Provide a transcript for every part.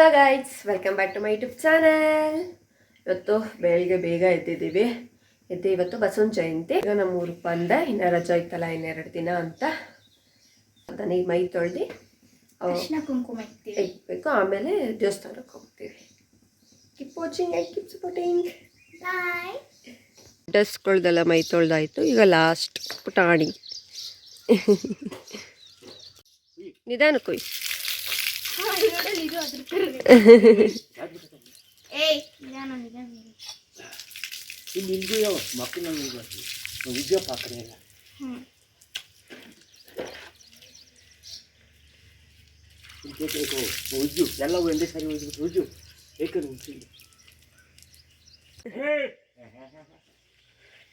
Hello guys, welcome back to my YouTube channel. ಇವತ್ತು ಬೆಳಿಗ್ಗೆ ಬೇಗ ಎದ್ದಿದ್ದೀವಿ. ಇವತ್ತು ಬಸವನ ಜಯಂತಿ. ಈಗ ನಮ್ಮ ಊರಿಗೆ ಬಂದೆ. ಇನ್ನು ರಜಾ ಇತ್ತಲ್ಲ, ಇನ್ನೆರಡು ದಿನ ಅಂತ ನನಗೆ ಮೈ ತೊಳ್ದು ಕುಂಕುಮ ಇಕ್ಬೇಕು. ಆಮೇಲೆ ದೇವಸ್ಥಾನಕ್ಕೆ ಹೋಗ್ತೀವಿ. Keep watching and keep supporting. ಡ್ರೆಸ್ಗಳ್ದೆಲ್ಲ ಮೈ ತೊಳ್ದಾಯ್ತು. ಈಗ ಲಾಸ್ಟ್ ಪುಟಾಣಿ ನಿಧಾನಕ್ಕೆ ಎಲ್ಲವೂ ಒಂದೇ ಸಾರಿ ಉಜ್ಜು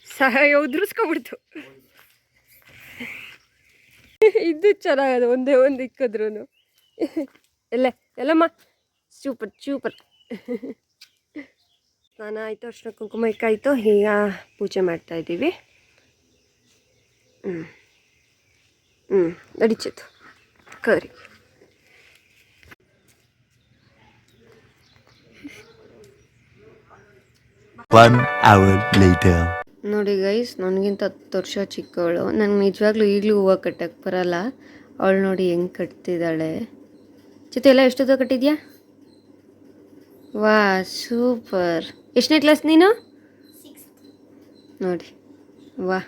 ಸಹಾಯ ಉದುರಿಸ್ಕೊಬಿಡ್ತು. ಇದು ಚೆನ್ನಾಗದು, ಒಂದೇ ಒಂದು ಇಕ್ಕಿದ್ರು ಎಲ್ಲಮ್ಮ ಸೂಪರ್ ಸೂಪರ್. ಸ್ನಾನ ಆಯಿತು, ಅರ್ಶಿನ ಕುಂಕುಮ ಇಕ್ಕಾಯಿತು. ಈಗ ಪೂಜೆ ಮಾಡ್ತಾಯಿದ್ದೀವಿ. ನಡೀಚಿತ್ತು ಕರಿ. ನೋಡಿ ಗೈಸ್, ನನಗಿಂತ 10 ವರ್ಷ ಚಿಕ್ಕವಳು. ನಂಗೆ ನಿಜವಾಗ್ಲೂ ಈಗಲೂ ಹೂವು ಕಟ್ಟಕ್ಕೆ ಬರಲ್ಲ. ಅವಳು ನೋಡಿ ಹೆಂಗೆ ಕಟ್ತಿದ್ದಾಳೆ. ಚಿತ್ತು ಎಲ್ಲ ಎಷ್ಟೊತ್ತ ಕಟ್ಟಿದ್ಯಾ? ವಾ ಸೂಪರ್. ಎಷ್ಟನೇ ಕ್ಲಾಸ್ ನೀನು? ನೋಡಿ ವಾ,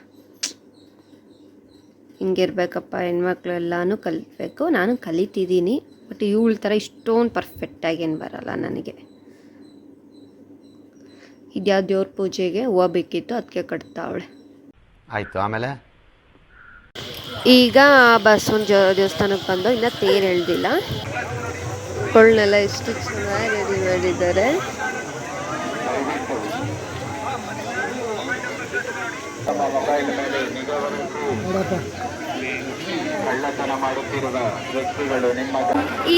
ಹಿಂಗಿರ್ಬೇಕಪ್ಪ. ಹೆಣ್ಮಕ್ಳು ಎಲ್ಲನೂ ಕಲಿಬೇಕು. ನಾನು ಕಲಿತಿದ್ದೀನಿ, ಬಟ್ ಇವಳ ಥರ ಇಷ್ಟೊಂದು ಪರ್ಫೆಕ್ಟಾಗಿ ಏನು ಬರಲ್ಲ ನನಗೆ. ಇದ್ಯಾವ ದೇವ್ರ ಪೂಜೆಗೆ ಹೂವು ಬೇಕಿತ್ತು, ಅದಕ್ಕೆ ಕಟ್ತಾವಳೆ. ಆಯಿತು. ಆಮೇಲೆ ಈಗ ಬಸವನ ದೇವಸ್ಥಾನಕ್ಕೆ ಬಂದು ಇನ್ನೂ ತೇರು ಎಳ್ದಿಲ್ಲ. ಕೊಳ್ಳನೆಲ್ಲ ಎಷ್ಟು ಚೆನ್ನಾಗಿ ರೆಡಿ ಮಾಡಿದ್ದಾರೆ.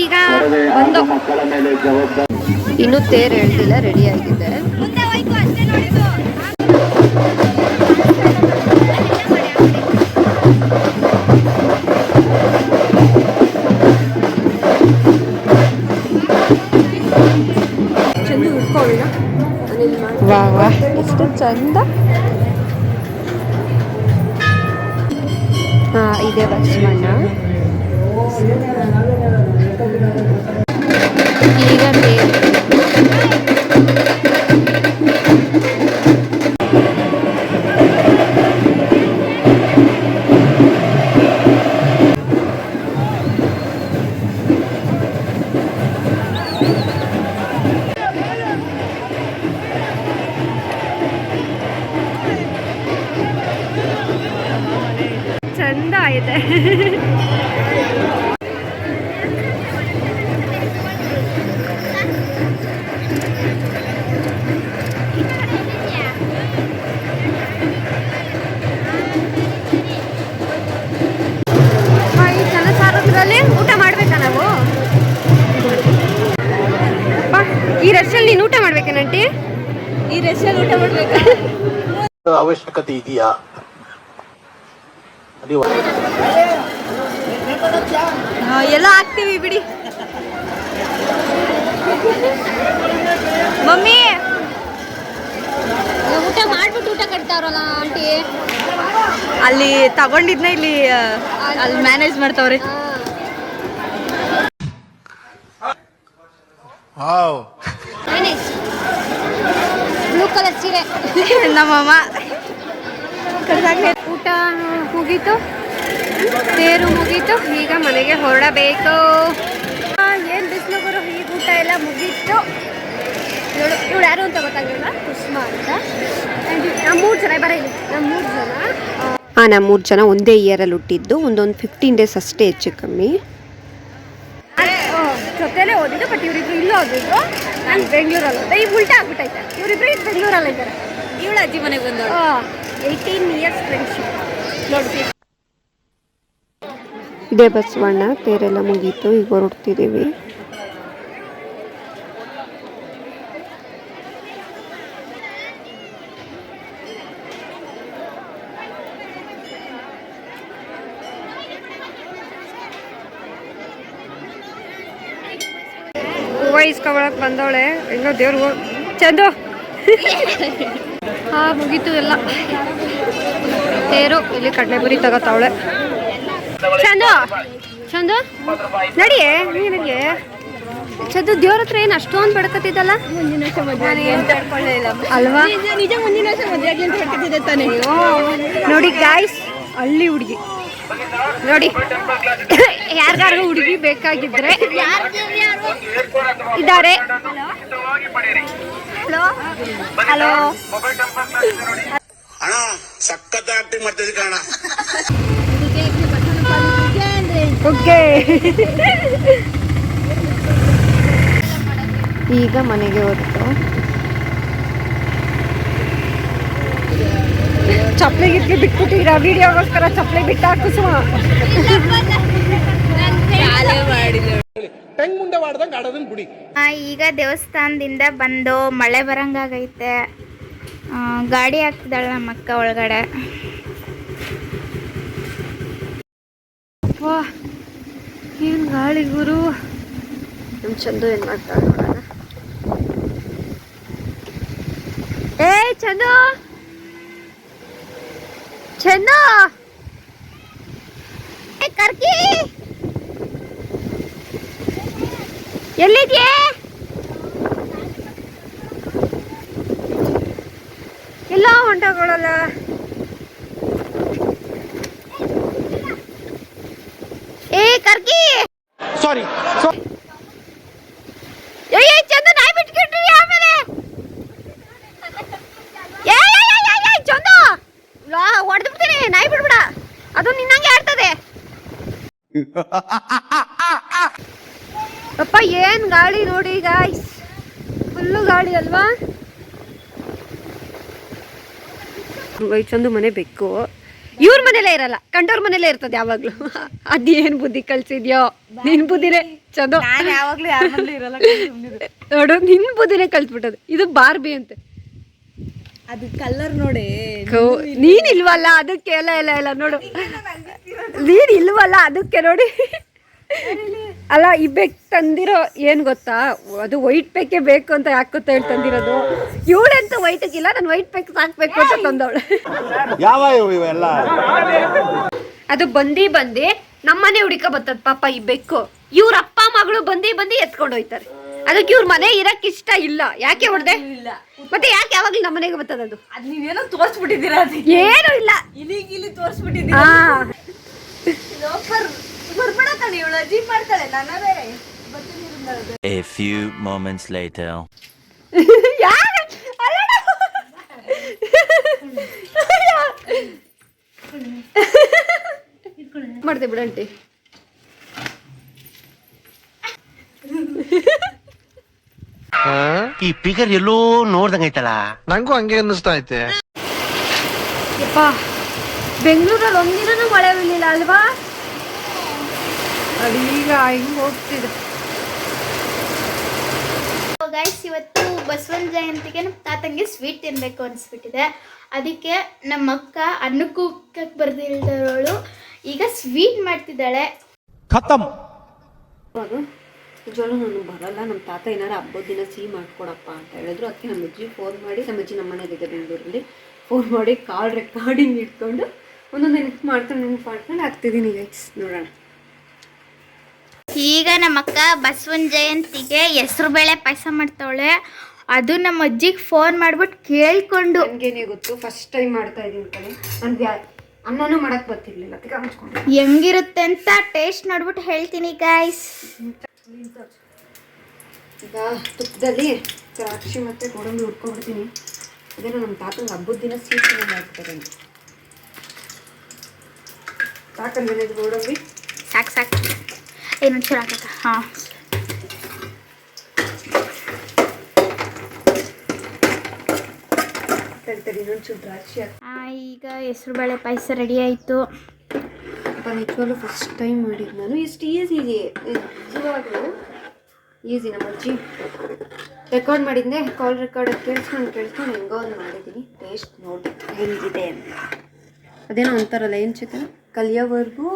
ಈಗ ಬಂದು ಇನ್ನೂ ತೇರು ಎಳ್ದಿಲ್ಲ, ರೆಡಿ ಆಗಿದೆ. ವಾ ವಾ, ಎಷ್ಟು ಚಂದ. ಇದೆ ಬಸವಣ್ಣ. ಈಗ ಚಂದ ಇದೆ. ಈ ಜನಸಾಗರದಲ್ಲಿ ಊಟ ಮಾಡ್ಬೇಕಾ ನಾವು? ಈ ರಶಲ್ಲಿ ನೀನು ಊಟ ಮಾಡ್ಬೇಕೇನಂಟಿ? ಈ ರಶಲ್ಲಿ ಊಟ ಮಾಡ್ಬೇಕಾ? ಅವಶ್ಯಕತೆ ಇದೆಯಾ? ಎಲ್ಲ ಹಾಕ್ತೀವಿ ಬಿಡಿ. ಮಮ್ಮಿ ಊಟ ಮಾಡ್ಬಿಟ್ಟು ಊಟ ಕಟ್ತಾವ್ರಲ್ಲ ಆಂಟಿ. ಅಲ್ಲಿ ತಗೊಂಡಿದ್ನ ಇಲ್ಲಿ ಅಲ್ಲಿ ಮ್ಯಾನೇಜ್ ಮಾಡ್ತಾವ್ರಿ. ಬ್ಲೂ ಕಲರ್ ಸೀರೆ ನಮ್ಮಮ್ಮ. ಊಟ ಮುಗೀತು, ತೇರು ಮುಗೀತು. ಈಗ ಮನೆಗೆ ಹೊರಡಬೇಕು. ಏನು ಬಿಸಿಲು ಗುರು. ಈಗ ಊಟ ಎಲ್ಲ ಮುಗೀತು. ಇವಳು ಯಾರು ಅಂತ ಗೊತ್ತಾಗಿಲ್ಲ, ಕುಸುಮಾ ಅಂತ. ನಮ್ಮ 3 ಜನ ಬರೀಲಿ. ನಮ್ಮ 3 ಜನ ಒಂದೇ ಇಯರಲ್ಲಿ ಹುಟ್ಟಿದ್ದು. ಒಂದೊಂದು 15 ಡೇಸ್ ಅಷ್ಟೇ, ಹೆಚ್ಚು ಕಮ್ಮಿ. ಜೊತೆಲೇ ಓದಿದ್ದು, ಬಟ್ ಇವರಿಬ್ರು ಇಲ್ಲೂ ಓದಿದ್ರು. ನಾನು ಬೆಂಗಳೂರಲ್ಲಿ ಓದ್ದೆ. ಈಗ ಉಲ್ಟಾ ಆಗ್ಬಿಟ್ಟೈತೆ. ಇವರಿಬ್ರು ಈಗ ಬೆಂಗಳೂರಲ್ಲಿ ಇದ್ದಾರೆ. ಇವಳು ಅಜ್ಜಿ ಮನೆಗೆ ಬಂದಳು. 18 ಇಯರ್ಸ್ ಫ್ರೆಂಡ್ಶಿಪ್ ನೋಡಿ. ಇದೇ ಬಸವಣ್ಣ. ತೇರೆಲ್ಲ ಮುಗೀತು, ಈಗ ಹೊರಡ್ತಿದ್ದೀವಿ. ಹೂವು ಇಸ್ಕೊಳಕ್ ಬಂದವಳೆ ಹೆಂಗೋ ದೇವ್ರು ಚಂದು ಹಾ ಮುಗೀತು ಎಲ್ಲ ತೇರು ಇಲ್ಲಿ ಕಡಲೆಪುರಿ ತಗೋತಾವಳೆ ಚಂದು ಚಂದು ನಡಿಯೇ ನೀನಿಗೆ ಚಂದು ದೇವ್ರ ಹತ್ರ ಏನು ಅಷ್ಟೊಂದು ಬಡ್ಕತ್ತಿದ್ದಲ್ಲ ಅಲ್ವಾ ನಿಜ ಮುಂದಿನ ವರ್ಷ ಮದುವೆ ಅಂತ ಬಡ್ಕತ್ತಿದ್ದೆ ತಾನೆ ನೋಡಿ ಗಾಯ್ಸ್ ಹಳ್ಳಿ ಹುಡುಗಿ ನೋಡಿ ಯಾರಿಗಾರು ಹುಡುಗಿ ಬೇಕಾಗಿದ್ರೆ ಇದ್ದಾರೆ ಹಲೋ ಹಲೋ ಅಣ್ಣ ಸಖತ್ ಆಕ್ಟಿಂಗ್ ಮಾಡ್ತಿದ್ದೆ ಕಣ ಓಕೆ ಈಗ ಮನೆಗೆ ಹೋಗ್ತು. ಚಪ್ಪಲಿ ಗಿಟ್ಲಿ ಬಿಟ್ಬಿಟ್ಟಿರ ವಿಡಿಯೋಗೋಸ್ಕರ ಚಪ್ಪಲಿ ಬಿಟ್ಟ ಕುಸುಮ ಈಗ ದೇವಸ್ಥಾನದಿಂದ ಬಂದು ಮಳೆ ಬರಂಗಾಗೈತೆ. ಗಾಡಿ ಹಾಕ್ತಿದ್ದಾಳೆ ನಮ್ಮ ಅಕ್ಕ ಒಳಗಡೆ. ವಾ ಏನು ಗಾಳಿ ಗುರು. ನಮ್ಮ ಚಂದು ಏನು ಮಾಡ್ತಾಳೆ ನೋಡೋಣ. ಏ ಚಂದು ಚಂದು ಕರ್ಕಿ ಎಲ್ಲಿದ್ಯೆ ಎಲ್ಲ ಹೊಂಟೋಗಳಲ್ಲ. ಏ ಕರ್ಕಿ ಸಾರಿ ಏ ಚಂದು ನಾಯಿ ಬಿಟ್ಕಿಟ್ರಿ ಆಮೇಲೆ ಚಂದು ಹೊಡೆದು ಬಿಡ್ತೀನಿ ನಾಯಿ ಬಿಡ್ಬಿಡ ಅದು ನಿನ್ನಂಗೆ ಆಡ್ತದೆ. ಅಪ್ಪ ಏನ್ ಗಾಳಿ ನೋಡಿ ಗಾಯ್ಸ್ ಫುಲ್ಲು ಗಾಳಿ ಅಲ್ವಾ. ಚಂದು ಮನೆ ಬೇಕು ಇವ್ರ ಮನೇಲೇ ಇರಲ್ಲ ಕಂಡೋರ್ ಮನೇಲೇ ಇರ್ತದೆ ಯಾವಾಗ್ಲೂ. ಅದೇನ್ ಬುದ್ಧಿ ಕಲ್ಸಿದ್ಯೋ ನಿನ್ ಬುದ್ಧಿನೇ ಚಂದು ನೋಡು ನಿನ್ ಬುದ್ಧಿನೇ ಕಲ್ಸ್ಬಿಟ್ಟದು. ಇದು ಬಾರ್ಬಿ ಅಂತೆ ಅದು ಕಲರ್ ನೋಡಿ ನೀನ್ ಇಲ್ವಲ್ಲ ಅದಕ್ಕೆ ಎಲ್ಲ ಎಲ್ಲ ಎಲ್ಲ ನೋಡು ನೀನ್ ಇಲ್ವಲ್ಲ ಅದಕ್ಕೆ ನೋಡಿ. ಅಲ್ಲ ಈ ಬೆಕ್ ತಂದಿರೋ ಏನ್ ಗೊತ್ತಾ ಅದು ವೈಟ್ ಪೇಕೆ ಬೇಕು ಅಂತ ಯಾಕೊತ್ತ ಹೇಳಿ ತಂದಿರೋದು. ಇವಳಂತೂ ವೈಟ್ಗಿಲ್ಲ ನಾನು ವೈಟ್ ಪೇಕ್ ಸಾಕ್ಬೇಕು ಅಂತ ತಂದವಳೆ. ಯಾವ ಇವೆಲ್ಲ ಅದು ಬಂದಿ ನಮ್ಮನೆ ಹುಡುಕ ಬರ್ತದ ಪಾಪ ಈ ಬೆಕ್ಕು. ಇವ್ರ ಅಪ್ಪ ಮಗಳು ಬಂದಿ ಎತ್ಕೊಂಡು ಹೋಯ್ತಾರೆ. ಅದಕ್ಕೆ ಇವ್ರ ಮನೆ ಇರಕ್ ಇಷ್ಟ ಇಲ್ಲ. ಯಾಕೆ ಹೊಡೆದೆ ಮತ್ತೆ ಯಾಕೆ ಯಾವಾಗ್ಲೂ ನಮ್ಮನೆಗೆ ಬರ್ತದ ಅದು. ಅದ್ ನೀವೇನೋ ತೋರ್ಸ್ಬಿಟ್ಟಿದ್ದೀರಾ ಏನು ಇಲ್ಲ ಇಲ್ಲಿ ತೋರ್ಸ್ಬಿಟ್ಟಿದ್ದೀರಾ. ಬರ್ಬೇಡ ಕಣಿ ಇವಳು ಅಜೀಬ್ ಮಾಡ್ತಾಳೆ. ನನ್ನ ಬೇರೆ A few moments later. ಮಾಡ್ದೆ ಬಿಡಂಟಿ. ಈ ಪಿಗರ್ ಎಲ್ಲೋ ನೋಡ್ದಂಗೈತಲ್ಲ. ನಂಗೂ ಹಂಗೆ ಅನ್ನಿಸ್ತಾ ಐತೆ. ಯಪ್ಪ ಬೆಂಗಳೂರಲ್ಲಿ ಒಂದಿನೂ ಮಳೆ ಬೀಳಿಲ್ಲ ಅಲ್ವಾ. ಅದೀಗ ಹಿಂಗ್ ಹೋಗ್ತಿದೆ. ಗೈಸ್ ಇವತ್ತು ಬಸವನ ಜಯಂತಿಗೆ ನಮ್ಮ ತಾತಂಗೆ ಸ್ವೀಟ್ ತಿನ್ಬೇಕು ಅನಿಸ್ಬಿಟ್ಟಿದೆ. ಅದಕ್ಕೆ ನಮ್ಮ ಅಕ್ಕ ಅನ್ನಕ್ಕೂ ಬರ್ದಿಲ್ದವಳು ಈಗ ಸ್ವೀಟ್ ಮಾಡ್ತಿದ್ದಾಳೆ. ನಿಜವಾಗ್ಲೂ ನಾನು ಬರಲ್ಲ, ನಮ್ಮ ತಾತ ಏನಾರು ಹಬ್ಬದ ದಿನ ಸಿಹಿ ಮಾಡ್ಕೊಡಪ್ಪ ಅಂತ ಹೇಳಿದ್ರು. ಅದಕ್ಕೆ ನಮ್ಮ ಅಜ್ಜಿ ಫೋನ್ ಮಾಡಿ, ನಮ್ಮ ಅಜ್ಜಿ ನಮ್ಮ ಮನೇಲಿದೆ ಬೆಂಗಳೂರಲ್ಲಿ, ಫೋನ್ ಮಾಡಿ ಕಾಲ್ ರೆಕಾರ್ಡಿಂಗ್ ಇಟ್ಕೊಂಡು ಒಂದೊಂದು ನೆನಪು ಮಾಡ್ಕೊಂಡು ಹಾಕ್ತಿದ್ದೀನಿ ಗೈಸ್. ನೋಡೋಣ. ಈಗ ನಮ್ಮ ಅಕ್ಕ ಬಸವನ ಜಯಂತಿಗೆ ಹೆಸರು ಬೇಳೆ ಪಾಯಸ ಮಾಡ್ತಾವಳೆ. ಅದು ನಮ್ಮ ಅಜ್ಜಿಗೆ ಫೋನ್ ಮಾಡ್ಬಿಟ್ಟು ಕೇಳ್ಕೊಂಡು ನನಗೇನೇ ಗೊತ್ತು ಫಸ್ಟ್ ಟೈಮ್ ಮಾಡ್ತಾ ಇದ್ದೀನಿ ಕಡೆ. ನನಗೆ ಅನ್ನನೂ ಮಾಡಕ್ಕೆ ಬರ್ತಿರ್ಲಿಲ್ಲ. ಹೆಂಗಿರುತ್ತೆ ಅಂತ ಟೇಸ್ಟ್ ನೋಡ್ಬಿಟ್ಟು ಹೇಳ್ತೀನಿ ಗೈಸ್. ಈಗ ತುಪ್ಪದಲ್ಲಿ ದ್ರಾಕ್ಷಿ ಮತ್ತು ಗೋಡಂಬಿ ಹುಡ್ಕೊಂಡ್ಬಿಡ್ತೀನಿ. ಅದೇನೋ ನಮ್ಮ ತಾತಂಗೆ ಹಬ್ಬದ ದಿನ ಸ್ವೀಟ್ ಮಾಡ್ತಾರೆ. ಸಾಕಲ್ವೇನೆ ಇದು ಗೋಡಂಬಿ? ಸಾಕು ಏನೊಂದು ಚೂರು ಹಾಕಕ್ಕ. ಹಾಂ ತಡಿ ಇನ್ನೊಂಚೂರು ದ್ರಾಕ್ಷಿ ಈಗ ಹೆಸರು ಬೇಳೆ ಪಾಯಸ ರೆಡಿ ಆಯಿತು. ನಿಜವಾಗ್ಲೂ ಫಸ್ಟ್ ಟೈಮ್ ಮಾಡಿದ್ದು ನಾನು. ಎಷ್ಟು ಈಸಿ ನಿಜವಾಗ್ಲೂ ಈಸಿ. ನಮ್ಮ ಅಜ್ಜಿ ರೆಕಾರ್ಡ್ ಮಾಡಿದ್ದೆ, ಕಾಲ್ ರೆಕಾರ್ಡ್ ಕೇಳಿಸ್ಕೊಂಡು ಹೆಂಗೋ ಒಂದು ಮಾಡಿದ್ದೀನಿ. ಟೇಸ್ಟ್ ನೋಡಿ ಹೆಂಗಿದೆ ಅಂತ. ಅದೇನೋ ಅಂತಾರಲ್ಲ ಏನು ಚಿತ್ರ ಕಲಿಯೋವರೆಗೂ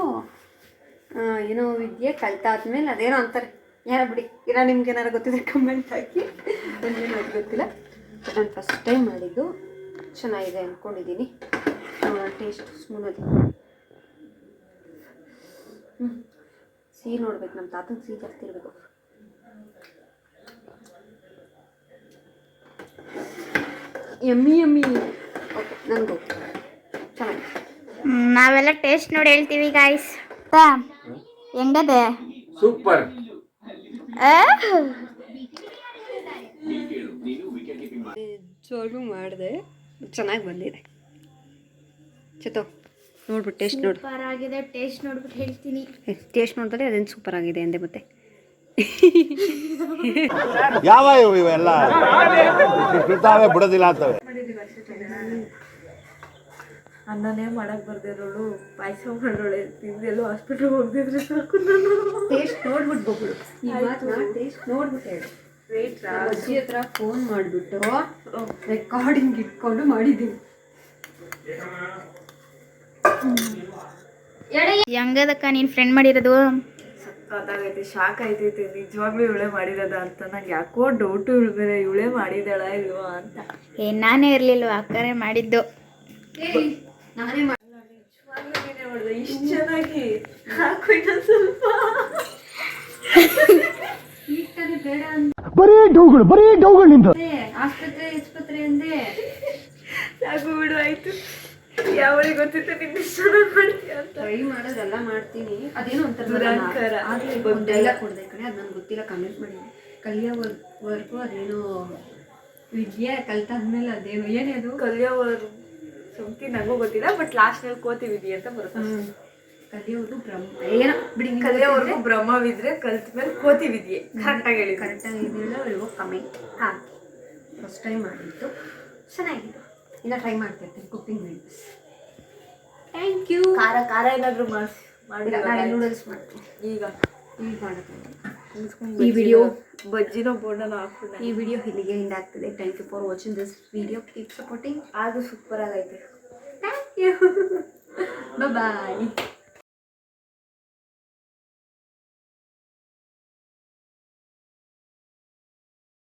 ಏನೋ ವಿದ್ಯೆ ಕಲ್ತಾದ್ಮೇಲೆ ಅದೇನೋ ಅಂತಾರೆ ಯಾರು ಬಿಡಿ ಇಲ್ಲ, ನಿಮ್ಗೆ ಏನಾರು ಗೊತ್ತಿದ್ರೆ ಕಮೆಂಟ್ ಹಾಕಿ. ನನಗೇನು ಅದು ಗೊತ್ತಿಲ್ಲ. ನಾನು ಫಸ್ಟ್ ಟೈಮ್ ಮಾಡಿದ್ದು, ಚೆನ್ನಾಗಿದೆ ಅಂದ್ಕೊಂಡಿದ್ದೀನಿ. ಟೇಸ್ಟ್ ಸ್ಮೂನ್ ಅದು. ಸಿಹಿ ನೋಡ್ಬೇಕು, ನಮ್ಮ ತಾತಂಗೆ ಸಿಹಿ ಜಾಸ್ತಿ ಇರಬೇಕು. Yummy yummy. ಓಕೆ, ನನಗೂ ಚೆನ್ನಾಗಿದೆ. ನಾವೆಲ್ಲ ಟೇಸ್ಟ್ ನೋಡಿ ಹೇಳ್ತೀವಿ ಗಾಯ್ಸ್. ಹೆಂಗದೆ? ಸೂಪರ್. ನಿಜವಾಗ್ಲೂ ಮಾಡಿದೆ, ಚೆನ್ನಾಗಿ ಬಂದಿದೆ. ಚಿತ್ತು ನೋಡ್ಬಿಟ್ಟು ಟೇಸ್ಟ್ ನೋಡು. ಸೂಪರ್ ಆಗಿದೆ. ಟೇಸ್ಟ್ ನೋಡ್ಬಿಟ್ಟು ಹೇಳ್ತೀನಿ. ಟೇಸ್ಟ್ ನೋಡಿದ್ರೆ ಅದೇನು ಸೂಪರ್ ಆಗಿದೆ ಅಂದೆ ಮತ್ತೆ. ಯಾವ ಇವೆಲ್ಲ ಬಿಡ್ತಾವೆ ಬಿಡೋದಿಲ್ಲ ಅಂತವೆ. ಅನ್ನನೇ ಮಾಡಕ್ ಬರ್ದಿರೋಳು ಪಾಯಸ ಮಾಡೋಳೆ ತಿಂದೆಲ್ಲೋ ಹಾಸ್ಪಿಟ್ಲ್ ಹೋಗ್ದಿದ್ರೆ ಸಾಕು. ನಾನು ಟೇಸ್ಟ್ ನೋಡ್ಬಿಟ್ಟು ಬೋಗ್ಬಿಡು. ಈ ಮಾತನ್ನ ಟೇಸ್ಟ್ ನೋಡ್ಬಿಟ್ಟು ಹೇಳು. ಅಜ್ಜಿ ಹತ್ರ ಫೋನ್ ಮಾಡಿಬಿಟ್ಟು ರೆಕಾರ್ಡಿಂಗ್ ಇಟ್ಕೊಂಡು ಮಾಡಿದ್ದೀನಿ. ಹೆಂಗದಕ್ಕ ನೀನು ಫ್ರೆಂಡ್ ಮಾಡಿರೋದು? ಸಕ್ಕತ್ತಾಗೈತೆ, ಶಾಕ್ ಆಯ್ತೈತೆ. ನಿಜವಾಗ್ಲೂ ಇವಳೇ ಮಾಡಿರೋದ ಅಂತ ನಂಗೆ ಯಾಕೋ ಡೌಟು. ಇವಳು ಬೇರೆ ಇವಳೇ ಮಾಡಿದಾಳ ಇಲ್ವಾ ಅಂತ. ನಾನೇ ಇರಲಿಲ್ವ, ಅಕ್ಕನೇ ಮಾಡಿದ್ದು. ನಾನೇ ನಿಜವಾಗ್ಲೂ ನೀನೇ ಮಾಡಿದೆ ಇಷ್ಟು ಚೆನ್ನಾಗಿ. ಹಾಕು ಇನ್ನೊಂದು ಸ್ವಲ್ಪ. ಬೇಡ ಅಂತ ಬರೀ ಡೌಗಳು ನಿಂದು. ಆಸ್ಪತ್ರೆ ಅಂದೆ. ಸಾಕು ಬಿಡು, ಆಯ್ತು. ಯಾವಳಿಗೆ ಗೊತ್ತಿತ್ತು ನಿನ್ನ ಚೆನ್ನಾಗಿ ಮಾಡ್ತೀಯ ಅಂತ. ಟ್ರೈ ಮಾಡೋದೆಲ್ಲ ಮಾಡ್ತೀನಿ. ಅದೇನೋ ಒಂಥರ ದುರಂಕಾರ. ಒಂದು ಡೈಲಾಗ್ ಕೊಡ್ದೆ ಕಣೆ, ಅದು ನಂಗೆ ಗೊತ್ತಿಲ್ಲ, ಕಮೆಂಟ್ ಮಾಡಿ. ಕಲಿಯೋವರೆಗೂ ಅದೇನೋ ವಿದ್ಯೆ ಕಲ್ತಾದ್ಮೇಲೆ ಅದೇನು ಏನೇ ಅದು ಕಲಿಯೋವರು ಸುಮ್ತಿ ನನಗೂ ಗೊತ್ತಿಲ್ಲ, ಬಟ್ ಲಾಸ್ಟ್ನಲ್ಲಿ ಕೋತಿವಿದ್ಯೆ ಅಂತ ಬರುತ್ತೆ. ಕಲಿಯೋರು ಬ್ರಹ್ಮ ಏನೋ ಬಿಡಿ. ಕಲಿಯೋವರೆಗೂ ಬ್ರಹ್ಮವಿದ್ರೆ ಕಲ್ತ ಮೇಲೆ ಕೋತಿವಿದ್ಯೆ. ಕರೆಕ್ಟಾಗಿ ಹೇಳಿ. ಕರೆಕ್ಟಾಗಿ ಇದೆಲ್ಲ ಇವಾಗ ಕಮೆಂಟ್ ಹಾಕಿ. ಫಸ್ಟ್ ಟೈಮ್ ಮಾಡಿದ್ದು ಚೆನ್ನಾಗಿದೆ. ಇಲ್ಲ ಟ್ರೈ ಮಾಡ್ತಿರ್ತೀನಿ ಕುಕ್ಕಿಂಗ್ ವೀಡಿಯೋಸ್. Thank you. ಖಾರ ಏನಾದರೂ ಮಾಡಿಲ್ಲ. ನಾಳೆ ನೂಡಲ್ಸ್ ಮಾಡ್ತೀನಿ. ಈಗ ಮಾಡೋದು ಈ ವಿಡಿಯೋ ಬಜ್ಜಿನೋ ಬೋಂಡನೋ ಹಾಕ್ಬಿಡ. ಈ ವಿಡಿಯೋ ಇಲ್ಲಿಗೆ ಎಂಡ್ ಆಗ್ತದೆ. Thank you for watching this video. Keep supporting. ಅದು ಸೂಪರ್ ಆಗೈತೆ. Thank you. ಬಾಯ್.